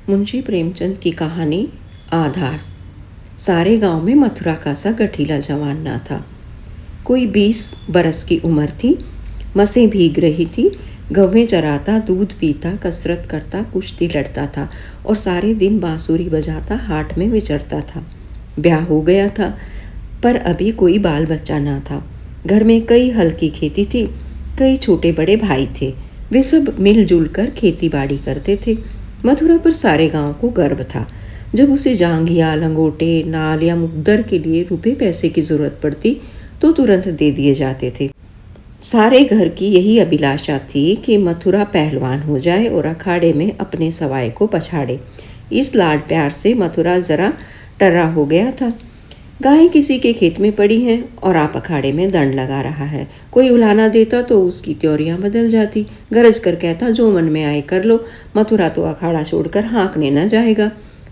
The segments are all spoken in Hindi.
मुंशी प्रेमचंद की कहानी आधार। सारे गांव में मथुरा का सा गठीला जवान ना था। कोई 20 बरस की उम्र थी। मसें भीग रही थी। गवें चराता, दूध पीता, कसरत करता, कुश्ती लड़ता था और सारे दिन बांसुरी बजाता हाट में विचरता था। ब्याह हो गया था पर अभी कोई बाल बच्चा ना था। घर में कई हल की खेती थी। कई छोटे बड़े भाई थे। वे सब मिलजुल कर खेती बाड़ी करते थे। मथुरा पर सारे गांव को गर्व था। जब उसे जांघिया, लंगोटे, नाल या मुकदर के लिए रुपए पैसे की जरूरत पड़ती तो तुरंत दे दिए जाते थे। सारे घर की यही अभिलाषा थी कि मथुरा पहलवान हो जाए और अखाड़े में अपने सवाए को पछाड़े। इस लाड प्यार से मथुरा जरा टर्रा हो गया था। गायें किसी के खेत में पड़ी हैं और आप अखाड़े में दंड लगा रहा है। कोई उलाना देता तो उसकी त्योरियां बदल जाती। गरज कर कहता जो मन में आए कर लो। मथुरा तो अखाड़ा छोड़कर हाँकने न जाएगा।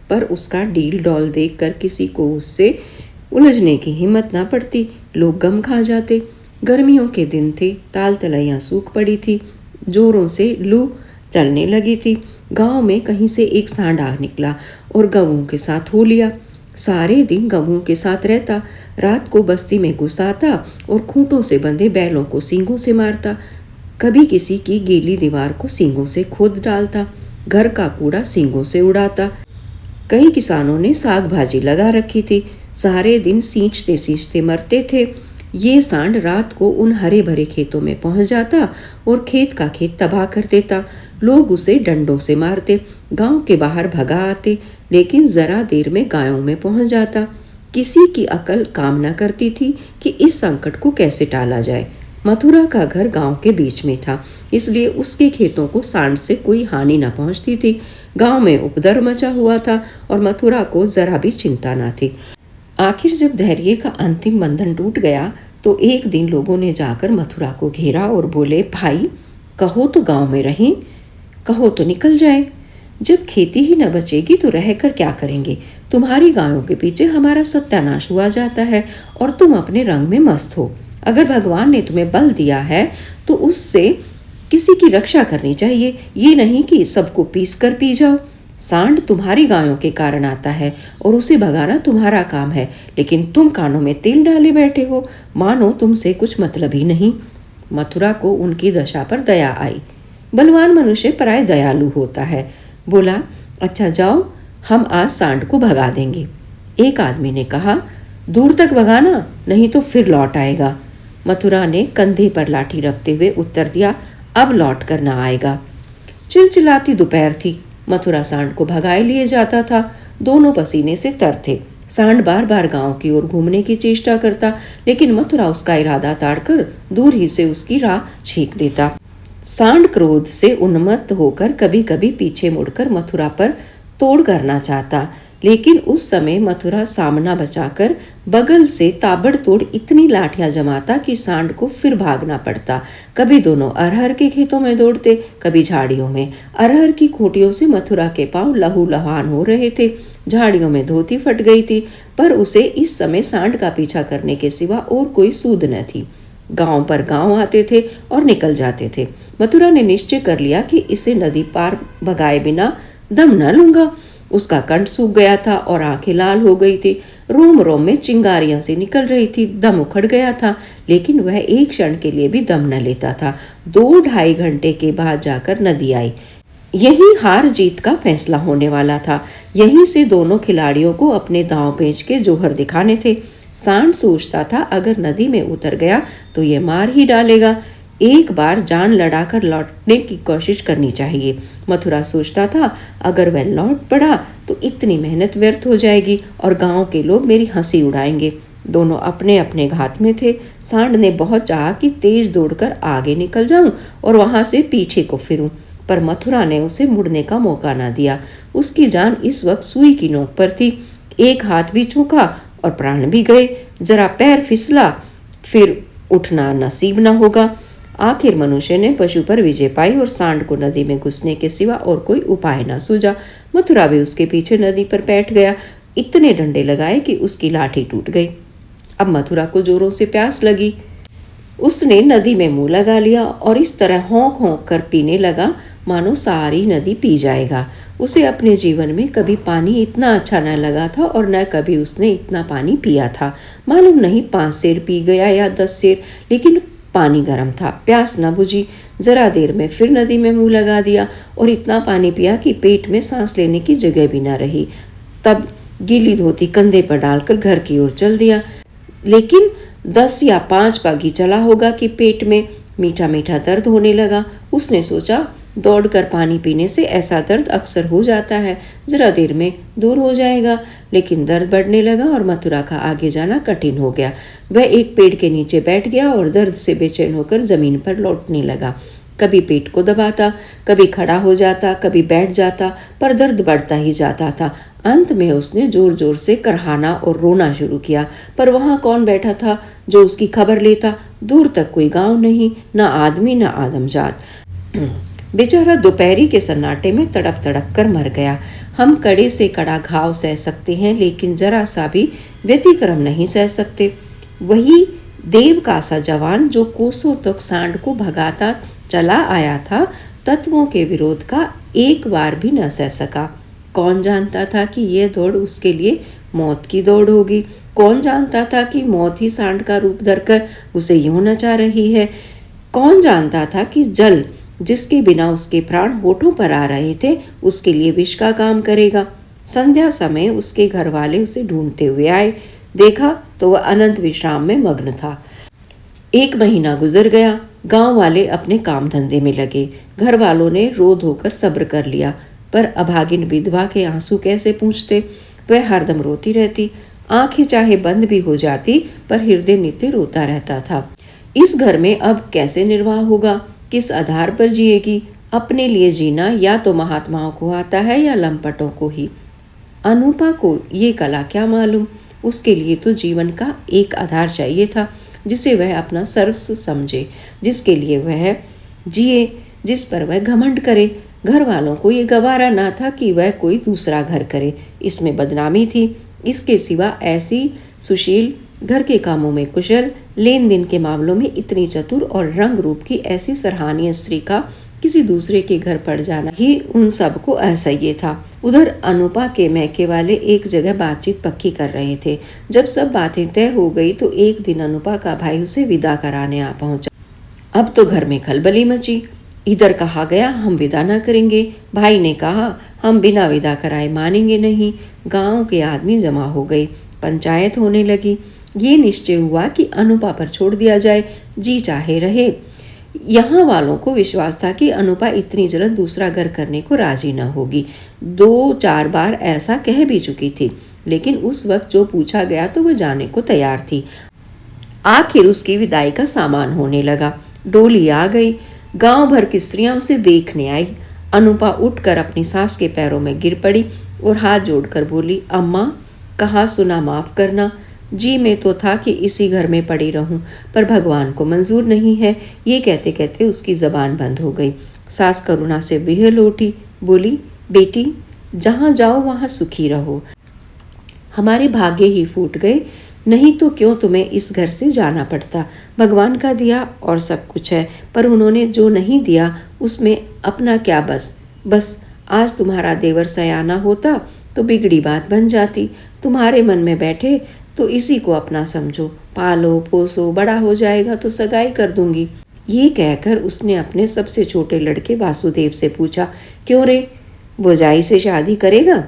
पर उसका डील डॉल देखकर किसी को उससे उलझने की हिम्मत ना पड़ती। लोग गम खा जाते। गर्मियों के दिन थे। ताल तलैयां सूख पड़ी थी। जोरों से लू चलने लगी थी। गांव में कहीं से एक सांड आ निकला और गवों के साथ हो लिया। सारे दिन गवों के साथ रहता। रात को बस्ती में घुस आता और खूंटों से बंधे बैलों को सींगों से मारता। कभी किसी की गीली दीवार को सींगों से खोद डालता। घर का कूड़ा सींगों से उड़ाता। कई किसानों ने साग भाजी लगा रखी थी। सारे दिन सींचते सींचते मरते थे। ये सांड रात को उन हरे भरे खेतों में पहुंच जाता और खेत का खेत तबाह कर देता। लोग उसे डंडों से मारते। गांव के बाहर भगा आते, लेकिन जरा देर में गायों में पहुंच जाता। किसी की अकल काम न करती थी कि इस संकट को कैसे टाला जाए। मथुरा का घर गांव के बीच में था, इसलिए उसके खेतों को सांड से कोई हानि न पहुंचती थी। गांव में उपद्रव मचा हुआ था और मथुरा को जरा भी चिंता न थी। आखिर जब धैर्य का अंतिम बंधन टूट गया तो एक दिन लोगों ने जाकर मथुरा को घेरा और बोले, भाई कहो तो गांव में रहें, कहो तो निकल जाए। जब खेती ही न बचेगी तो रहकर क्या करेंगे। तुम्हारी गायों के पीछे हमारा सत्यानाश हुआ जाता है और तुम अपने रंग में मस्त हो। अगर भगवान ने तुम्हें बल दिया है तो उससे किसी की रक्षा करनी चाहिए, ये नहीं कि सबको पीस कर पी जाओ। सांड तुम्हारी गायों के कारण आता है और उसे भगाना तुम्हारा काम है, लेकिन तुम कानों में तेल डाले बैठे हो, मानो तुमसे कुछ मतलब ही नहीं। मथुरा को उनकी दशा पर दया आई। बलवान मनुष्य पराय दयालु होता है। बोला, अच्छा जाओ, हम आज सांड को भगा देंगे। एक आदमी ने कहा, दूर तक भगाना, नहीं तो फिर लौट आएगा। मथुरा ने कंधे पर लाठी रखते हुए उत्तर दिया, अब लौट कर ना आएगा। चिलचिलाती दोपहर थी। मथुरा सांड को भगाए लिए जाता था। दोनों पसीने से तर थे। सांड बार बार गांव की ओर घूमने की चेष्टा करता, लेकिन मथुरा उसका इरादा ताड़कर दूर ही से उसकी राह छींक देता। सांड क्रोध से उन्मत्त होकर कभी कभी पीछे मुड़कर मथुरा पर तोड़ करना चाहता, लेकिन उस समय मथुरा सामना बचाकर बगल से ताबड़तोड़ इतनी लाठियां जमाता कि सांड को फिर भागना पड़ता। कभी दोनों अरहर के खेतों में दौड़ते, कभी झाड़ियों में। अरहर की खूंटियों से मथुरा के पांव लहूलुहान हो रहे थे। झाड़ियों में धोती फट गई थी, पर उसे इस समय सांड का पीछा करने के सिवा और कोई सूध न थी। गांव पर गांव आते थे और निकल जाते थे। मथुरा ने निश्चय कर लिया कि इसे नदी पार भगाए बिना दम न लूंगा। उसका कंठ सूख गया था और आंखें लाल हो गई थी। रोम रोम में चिंगारियां सी निकल रही थी। दम उखड़ गया था, लेकिन वह एक क्षण के लिए भी दम न लेता था। 2-2.5 घंटे के बाद जाकर नदी आई। यही हार जीत का फैसला होने वाला था। यहीं से दोनों खिलाड़ियों को अपने दांव पेंच के जोहर दिखाने थे। सांड सोचता था अगर नदी में उतर गया तो ये मार ही डालेगा। एक बार जान लड़ाकर लौटने की कोशिश करनी चाहिए। मथुरा सोचता था अगर वह लौट पड़ा तो इतनी मेहनत व्यर्थ हो जाएगी और गांव के लोग मेरी हंसी उड़ाएंगे। दोनों अपने अपने घात में थे। सांड ने बहुत चाहा कि तेज दौड़कर आगे निकल जाऊं और वहां से पीछे को फिरूं, पर मथुरा ने उसे मुड़ने का मौका न दिया। उसकी जान इस वक्त सुई की नोक पर थी। एक हाथ भी चूका और प्राण भी गए। जरा पैर फिसला, फिर उठना नसीब न होगा। आखिर मनुष्य ने पशु पर विजय पाई और सांड को नदी में घुसने के सिवा और कोई उपाय न सूझा। मथुरा भी उसके पीछे नदी पर बैठ गया। इतने डंडे लगाए कि उसकी लाठी टूट गई। अब मथुरा को जोरों से प्यास लगी। उसने नदी में मुंह लगा लिया और इस तरह होंक होंक कर पीने लगा मानो सारी नदी पी जाएगा। उसे अपने जीवन में कभी पानी इतना अच्छा न लगा था और न कभी उसने इतना पानी पिया था। मालूम नहीं 5 सेर पी गया या 10 सेर, लेकिन पानी गर्म था। प्यास न बुझी। जरा देर में फिर नदी में मुंह लगा दिया और इतना पानी पिया कि पेट में सांस लेने की जगह भी न रही। तब गीली धोती कंधे पर डालकर घर की ओर चल दिया। लेकिन 10 या 5 पागी चला होगा कि पेट में मीठा मीठा दर्द होने लगा। उसने सोचा, दौड़कर पानी पीने से ऐसा दर्द अक्सर हो जाता है, जरा देर में दूर हो जाएगा। लेकिन दर्द बढ़ने लगा और मथुरा का आगे जाना कठिन हो गया। वह एक पेड़ के नीचे बैठ गया और दर्द से बेचैन होकर जमीन पर लौटने लगा। कभी पेट को दबाता, कभी खड़ा हो जाता, कभी बैठ जाता, पर दर्द बढ़ता ही जाता था। अंत में उसने जोर जोर से करहाना और रोना शुरू किया, पर वहाँ कौन बैठा था जो उसकी खबर लेता? दूर तक कोई गांव नहीं, न आदमी न आदमजात। बेचारा दोपहरी के सन्नाटे में तड़प तड़प कर मर गया। हम कड़े से कड़ा घाव सह सकते हैं, लेकिन जरा सा भी व्यतिक्रम नहीं सह सकते। वही देव का सा जवान जो कोसों तक सांड को भगाता चला आया था, तत्वों के विरोध का एक बार भी न सह सका। कौन जानता था कि यह दौड़ उसके लिए मौत की दौड़ होगी? कौन जानता था कि मौत ही सांड का रूप धरकर उसे यूं नचा रही है? कौन जानता था कि जल जिसके बिना उसके प्राण होठों पर आ रहे थे, उसके लिए विष का काम करेगा? संध्या समय उसके घर वाले उसे ढूंढते हुए आए। देखा तो वह अनंत विश्राम में मग्न था। 1 महीना गुजर गया। गांव वाले अपने काम धंधे में लगे। घर वालों ने रो धोकर सब्र कर लिया, पर अभागिन विधवा के आंसू कैसे पूछते? वह हरदम रोती रहती। आंखें चाहे बंद भी हो जाती, पर हृदय नित्य रोता रहता था। इस घर में अब कैसे निर्वाह होगा? किस आधार पर जिएगी? अपने लिए जीना या तो महात्माओं को आता है या लंपटों को ही। अनूपा को ये कला क्या मालूम? उसके लिए तो जीवन का एक आधार चाहिए था, जिसे वह अपना सर्वस्व समझे, जिसके लिए वह जिए, जिस पर वह घमंड करे। घर वालों को ये गवारा ना था कि वह कोई दूसरा घर करे, इसमें बदनामी थी। इसके सिवा ऐसी सुशील, घर के कामों में कुशल, लेन देन के मामलों में इतनी चतुर और रंग रूप की ऐसी सराहनीय स्त्री का किसी दूसरे के घर पड़ जाना ही उन सबको असह्य था। उधर अनूपा के मैके वाले एक जगह बातचीत पक्की कर रहे थे। जब सब बातें तय हो गई तो एक दिन अनूपा का भाई उसे विदा कराने आ पहुंचा। अब तो घर में खलबली मची। इधर कहा गया हम विदा न करेंगे, भाई ने कहा हम बिना विदा कराए मानेंगे नहीं। गांव के आदमी जमा हो गए, पंचायत होने लगी। ये निश्चय हुआ कि अनूपा पर छोड़ दिया जाए, जी चाहे रहे। यहाँ वालों को विश्वास था कि अनूपा इतनी जल्द दूसरा घर करने को राजी न होगी। 2-4 बार ऐसा कह भी चुकी थी, लेकिन उस वक्त जो पूछा गया तो वह जाने को तैयार थी। आखिर उसकी विदाई का सामान होने लगा। डोली आ गई। गांव भर की स्त्रियां उसे देखने आई। अनूपा उठकर अपनी सास के पैरों में गिर पड़ी और हाथ जोड़कर बोली, अम्मा, कहा सुना माफ करना। जी में तो था कि इसी घर में पड़ी रहूं, पर भगवान को मंजूर नहीं है। ये कहते कहते उसकी जबान बंद हो गई। सास करुणा से विहल उठी, बोली, बेटी, जहां जाओ वहां सुखी रहो। हमारे भाग्य ही फूट गए, नहीं तो क्यों तुम्हें इस घर से जाना पड़ता। भगवान का दिया और सब कुछ है, पर उन्होंने जो नहीं दिया उसमें अपना क्या बस आज तुम्हारा देवर सयाना होता तो बिगड़ी बात बन जाती। तुम्हारे मन में बैठे तो इसी को अपना समझो, पालो पोसो, बड़ा हो जाएगा तो सगाई कर दूंगी। ये कहकर उसने अपने सबसे छोटे लड़के वासुदेव से पूछा, क्यों रे, भौजाई से शादी करेगा?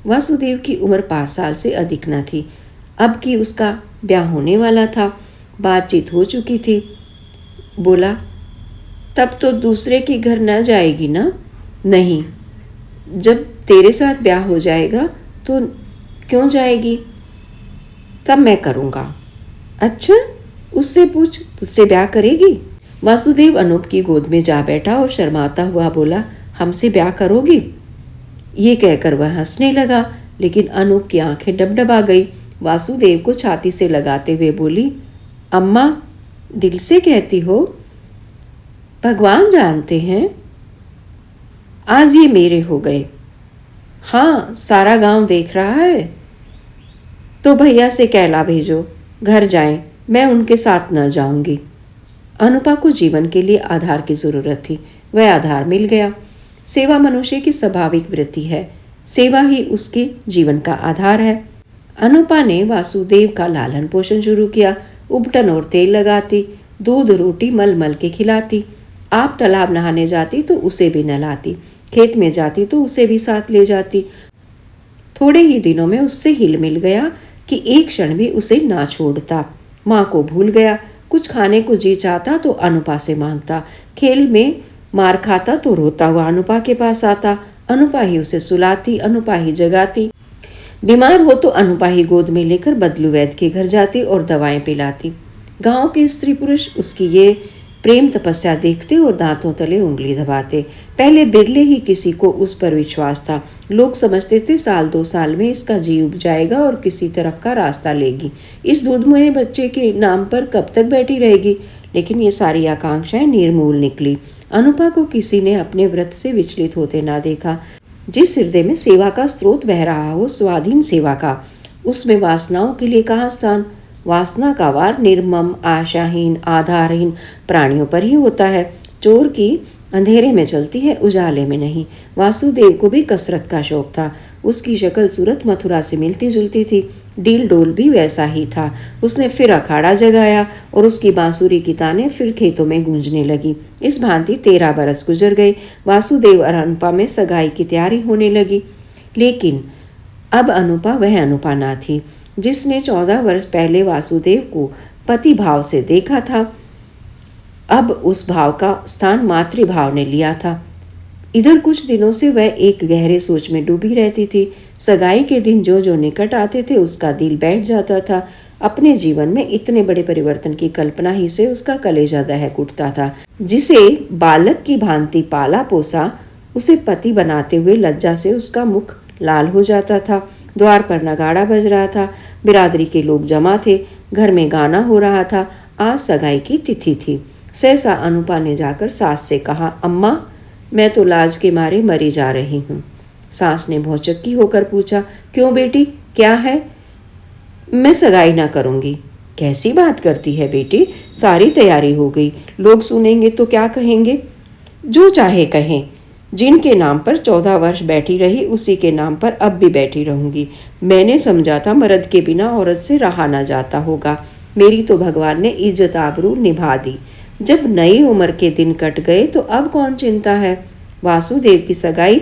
वासुदेव की उम्र 5 साल से अधिक न थी। अब कि उसका ब्याह होने वाला था, बातचीत हो चुकी थी। बोला, तब तो दूसरे के घर न जाएगी ना? नहीं, जब तेरे साथ ब्याह हो जाएगा तो क्यों जाएगी? तब मैं करूँगा। अच्छा, उससे पूछ, तुझसे ब्याह करेगी? वासुदेव अनूप की गोद में जा बैठा और शर्माता हुआ बोला, हमसे ब्याह करोगी? ये कहकर वह हंसने लगा, लेकिन अनूप की आंखें डबडबा गई। वासुदेव को छाती से लगाते हुए बोली, अम्मा, दिल से कहती हो? भगवान जानते हैं, आज ये मेरे हो गए। हाँ, सारा गांव देख रहा है। तो भैया से कहला भेजो, घर जाएं, मैं उनके साथ न जाऊंगी। अनूपा को जीवन के लिए आधार की जरूरत थी, वह आधार मिल गया। सेवा मनुष्य की स्वाभाविक वृत्ति है। सेवा ही उसके जीवन का आधार है। अनुपा ने वासुदेव का लालन पोषण शुरू किया। उपटन और तेल लगाती, दूध रोटी मल मल के खिलाती। आप तालाब नहाने जाती तो उसे भी नहलाती, खेत में जाती तो उसे भी साथ ले जाती। थोड़े ही दिनों में उससे हिल मिल गया कि एक क्षण भी उसे ना छोड़ता। माँ को भूल गया। कुछ खाने को जी चाहता तो अनुपा से मांगता। खेल में मार खाता तो रोता हुआ अनुपा के पास आता। अनुपा ही उसे सुलाती, अनुपा ही जगाती। बीमार हो तो अनुपा ही गोद में लेकर बदलू वैद्य के घर जाती और दवाएं पिलाती। गांव के स्त्री पुरुष उसकी ये प्रेम तपस्या देखते और दांतों तले उंगली दबाते। पहले बिरले ही किसी को उस पर विश्वास था। लोग समझते थे साल 2 साल में इसका जी उब जाएगा और किसी तरफ का रास्ता लेगी। इस दूधमुहे बच्चे के नाम पर कब तक बैठी रहेगी। लेकिन ये सारी आकांक्षाएं निर्मूल निकली। अनुपा को किसी ने अपने व्रत से विचलित होते ना देखा। जिस हृदय में सेवा का स्रोत बह रहा हो, स्वाधीन सेवा का, उसमें वासनाओं के लिए कहाँ स्थान। वासना का वार निर्मम, आशाहीन, आधारहीन प्राणियों पर ही होता है। चोर की अंधेरे में चलती है, उजाले में नहीं। वासुदेव को भी कसरत का शौक था। उसकी शक्ल सूरत मथुरा से मिलती जुलती थी। डील डोल भी वैसा ही था। उसने फिर अखाड़ा जगाया और उसकी बांसुरी की तानें फिर खेतों में गूंजने लगी। इस भांति 13 बरस गुजर गए। वासुदेव और अनुपा में सगाई की तैयारी होने लगी। लेकिन अब अनुपा वह अनुपा ना थी जिसने 14 वर्ष पहले वासुदेव को पति भाव से देखा था। अब उस भाव का स्थान मातृभाव ने लिया था। इधर कुछ दिनों से वह एक गहरे सोच में डूबी रहती थी। सगाई के दिन जो जो निकट आते थे उसका दिल बैठ जाता था। अपने जीवन में इतने बड़े परिवर्तन की कल्पना ही से उसका कलेजा दहक उठता था। जिसे बालक की भांति पाला पोसा, उसे पति बनाते हुए लज्जा से उसका मुख लाल हो जाता था। द्वार पर नगाड़ा बज रहा था। बिरादरी के लोग जमा थे। घर में गाना हो रहा था। आज सगाई की तिथि थी। सहसा अनुपा ने जाकर सास से कहा, अम्मा, मैं तो लाज के मारे मरी जा रही हूँ। सास ने भौचक्की होकर पूछा, क्यों बेटी, क्या है? मैं सगाई ना करूँगी। कैसी बात करती है बेटी, सारी तैयारी हो गई। लोग सुनेंगे तो क्या कहेंगे? जो चाहे कहें। जिनके नाम पर 14 वर्ष बैठी रही उसी के नाम पर अब भी बैठी रहूंगी। मैंने समझा था मर्द के बिना औरत से रहा ना जाता होगा। मेरी तो भगवान ने इज्जत आबरू निभा दी। जब नई उम्र के दिन कट गए तो अब कौन चिंता है। वासुदेव की सगाई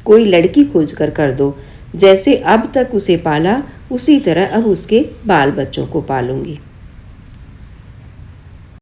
कोई लड़की खोज कर दो। जैसे अब तक उसे पाला उसी तरह अब उसके बाल बच्चों को पालूंगी।